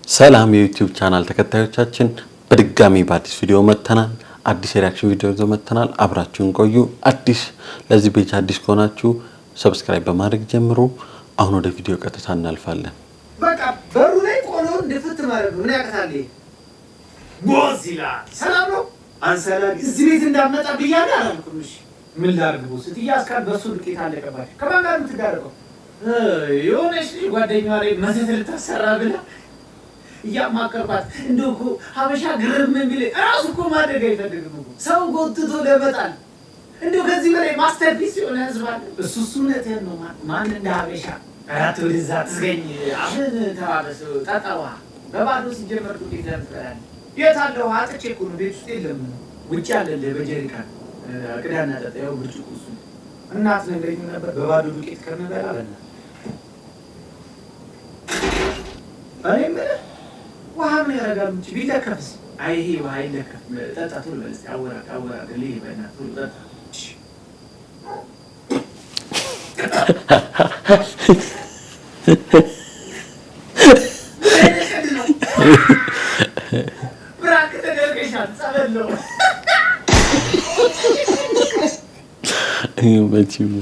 ሰላም የዩቲዩብ ቻናል ተከታዮቻችን በድጋሚ በአዲስ ቪዲዮ መጥተናል። አዲስ ሪአክሽን ቪዲዮ ይዘን መጥተናል። አብራችሁን ቆዩ። ለዚህ ቤት አዲስ ከሆናችሁ ሰብስክራይብ በማድረግ ጀምሩ። አሁን ወደ ቪዲዮ ቀጥታ እናልፋለን። በቃ በሩ ላይ ቆሎ እንደፍት ማለት ነው። ምን ያቀታል? ጎዚላ ሰላም ነው። አንሰላም እዚህ ቤት እንዳመጣ ብያለሁ አላልኩም? እሺ ምን ላድርግ? ቦስ እያስካል በሱ ልቄት አለቀባሽ። ከማን ጋር የምትዳረቀው? የሆነች ጓደኛዋ ላይ መተት ልታሰራ ብላ እያማከርኳት እንደው እኮ ሀበሻ ግርም የሚል እራሱ እኮ ማድረግ አይፈልግም እኮ ሰው ጎትቶ ለመጣል። እንደው ከዚህ በላይ ማስተርፒስ የሆነ ህዝብ አለ። እሱስ እውነትህን ነው። ማን እንደ ሀበሻ አራት ወደዛ ትገኝ አሁን ተባበስ ጠጣዋ በባዶ ሲጀመር ዱቄት ለምትበላለህ። የት አለ ውሃ? አጥቼ እኮ ነው። ቤት ውስጥ የለም። ውጭ አለልህ በጀሪካን ቅዳና ጠጣ። ያው ብርጭቆ እሱ እናት ነገረኝ ነበር። በባዶ ዱቄት ከምበላ በላ እኔ የምልህ ውሃ ምን ያደርጋል? እንጂ ቢለከፍስ? አይ ይሄ ውሃ ይለከፍ። ጠጣ ቶሎ በል። አወራቅ ልይ በእናትህ ቶሎ ጠጣ። ብራክ ተደርገሻል። ጸበል ነው መቼም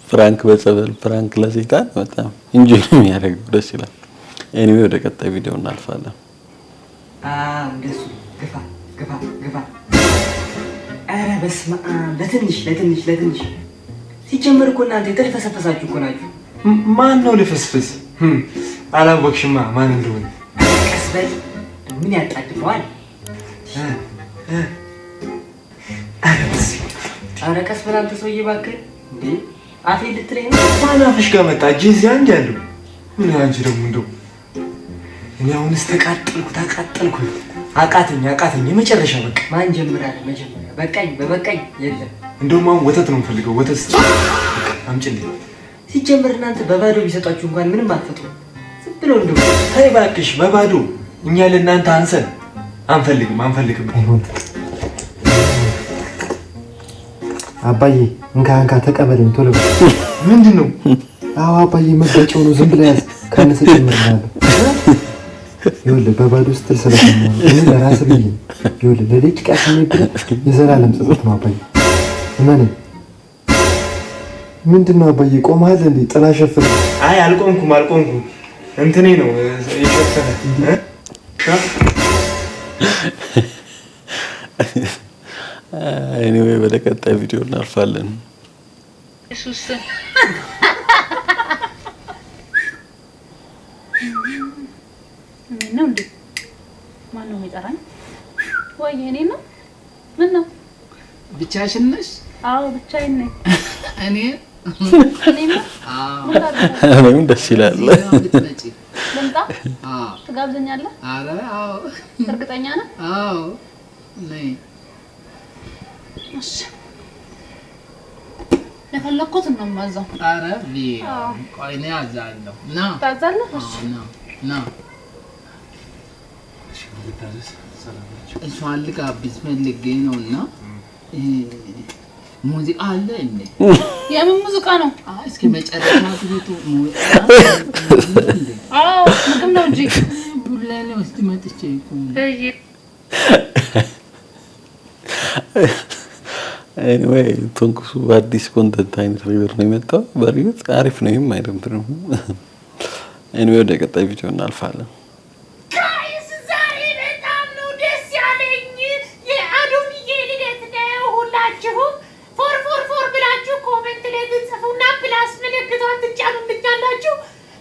ፍራንክ በጸበል ፍራንክ ለሰይጣን በጣም ኢንጆይ የሚያደርገው ደስ ይላል። ኤኒዌይ ወደ ቀጣይ ቪዲዮ እናልፋለን። እንደሱ ግፋ። ኧረ በስመ አብ! ለትንሽ ሲጀምር እኮ እናንተ የተልፈሰፈሳችሁ እኮ ናችሁ። ማን ነው ልፍስፍስ? አላወቅሽማ ማን እንደሆነ። ቀስ በል። ምን ያጣድፈዋል? ኧረ ቀስ በል አንተ ሰውዬ እባክህ። እንዴ አፌ ልትለኝ ነው? ማን አፍሽ ጋር መጣ? ጄዚ አንድ ያለው ምን አንቺ ደግሞ እንደው እኔ አሁንስ ተቃጠልኩ። አቃተኝ የመጨረሻ በቃ። ማን ጀምራለ? መጀመሪያ በበቃኝ የለም። እንደውም አሁን ወተት ነው የምፈልገው። ወተት አምጪልኝ። ሲጀምር እናንተ በባዶ ቢሰጣችሁ እንኳን ምንም አትፈጥሩ። ዝም ብሎ እንደው ተይ እባክሽ በባዶ እኛ ለእናንተ አንሰን አንፈልግም። አይሆን አባዬ እንካ ተቀበለኝ ቶሎ። ምንድን ነው? አዎ አባዬ መጋጫው ነው። ዝም ብለህ ያዝ። ከነሰ ጨምርልሃለሁ። ይኸውልህ በባዶ ስትል ስለሰማሁ እኔ ለራስህ ብዬ ይኸውልህ ለደቂቃ ስሜት የዘላለም ጸጸት ነው አባዬ። እመነኝ። ምንድን ነው አባዬ ቆመሃል እንዴ? ጥላ ሸፍን። አይ አልቆምኩም። እንትኔ ነው የሸፈነ። ኤኒዌይ ወደ ቀጣይ ቪዲዮ እናልፋለን። ኢየሱስ ነው እንዴ? ማን ነው የሚጠራኝ? ወይ እኔ ነው? ምን ነው? ብቻሽን ነሽ? አዎ ብቻዬን ነኝ። እኔም እኔም ደስ ይላል። ልምጣ? ትጋብዘኛለህ? ኧረ አዎ። እርግጠኛ ነህ? አዎ ነይ። እሺ ለፈለኩት ነው የማዛው። ኧረ ቆይ እኔ አዛለሁ። ና ታዛለህ? እሺ ና እሷን ልጋብዝ ፈልጌ ነውና ሙዚቃ አለ እንዴ? የምን ሙዚቃ ነው? እስኪ መጨረሻ ትሩቱ አዎ ምግብ ነው እንጂ ቡላኔ ውስጥ መጥቼ ኤኒዌይ ቶንኩሱ በአዲስ ኮንተንት አይነት ነገር ነው የመጣው። በእርግጥ አሪፍ ነው። ይሄም አይደብርም። ኤኒዌይ ወደ ቀጣይ ቪዲዮ እናልፋለን።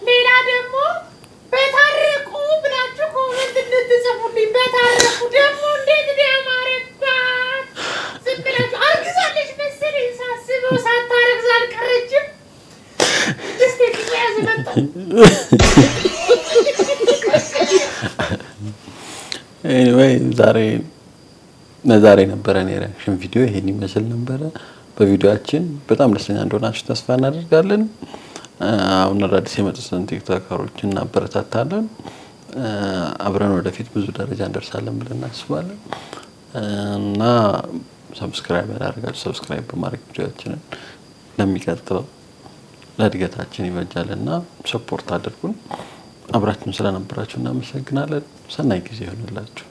ሌላ ደግሞ በታረቁ ብላችሁ ኮሜንት እንድትጽፉልኝ። በታረቁ ደግሞ እንዴት ያማረባት ዝም ብላችሁ። አርግዛለች መሰለኝ ሳስበው፣ ሳታረግዝ አልቀረችም። እስቲ ያዝ መጣ። ኤኒዌይ ዛሬ ነበረን የሪአክሽን ቪዲዮ ይሄን ይመስል ነበረ። በቪዲዮአችን በጣም ደስተኛ እንደሆናችሁ ተስፋ እናደርጋለን። አሁን አዳዲስ የመጡትን ቲክቶከሮችን እናበረታታለን። አብረን ወደፊት ብዙ ደረጃ እንደርሳለን ብለን እናስባለን እና ሰብስክራይብ ያደርጋችሁ ሰብስክራይብ በማድረግ ቪዲዮአችንን ለሚቀጥለው ለእድገታችን ይበጃልና ሰፖርት አድርጉን። አብራችሁን ስለነበራችሁ እናመሰግናለን። ሰናይ ጊዜ ይሆንላችሁ።